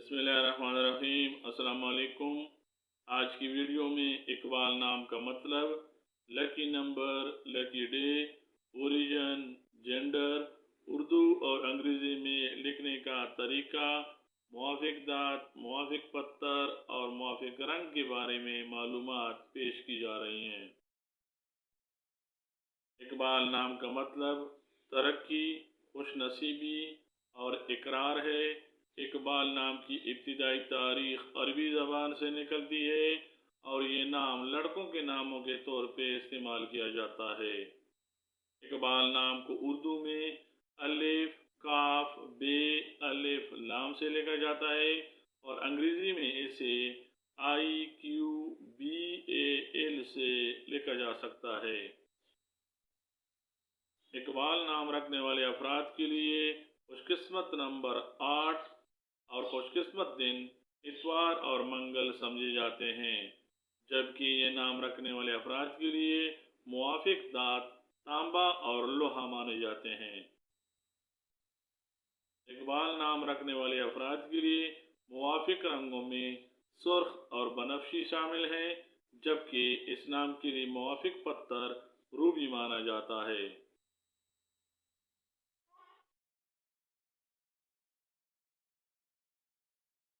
बिस्मिल्लाहिर्रहमानिर्रहीम। अस्सलाम वालेकुम। आज की वीडियो में इकबाल नाम का मतलब, lucky number, lucky day, origin, gender, Urdu और अंग्रेज़ी में लिखने का तरीका, मुवाफिक दात, मुवाफिक पत्थर और मुवाफिक रंग के बारे में मालूमात पेश की जा रही हैं। इकबाल नाम का मतलब तरक्की, खुशनसीबी और इकरार है। इकबाल नाम की इब्तिदाई तारीख अरबी ज़बान से निकलती है और ये नाम लड़कों के नामों के तौर पे इस्तेमाल किया जाता है। इकबाल नाम को उर्दू में अलिफ, काफ, बे, अलिफ, लाम से लिखा जाता है और अंग्रेज़ी में इसे IQBAL से लिखा जा सकता है। इकबाल नाम रखने वाले अफराद के लिए खुशकिस्मत नंबर 8 और खुशकिस्मत दिन इतवार और मंगल समझे जाते हैं, जबकि ये नाम रखने वाले अफराद के लिए मुवाफिक दात तांबा और लोहा माने जाते हैं। इकबाल नाम रखने वाले अफराद के लिए मुवाफिक रंगों में सुर्ख और बनफशी शामिल हैं, जबकि इस नाम के लिए मुवाफिक पत्थर रूबी माना जाता है।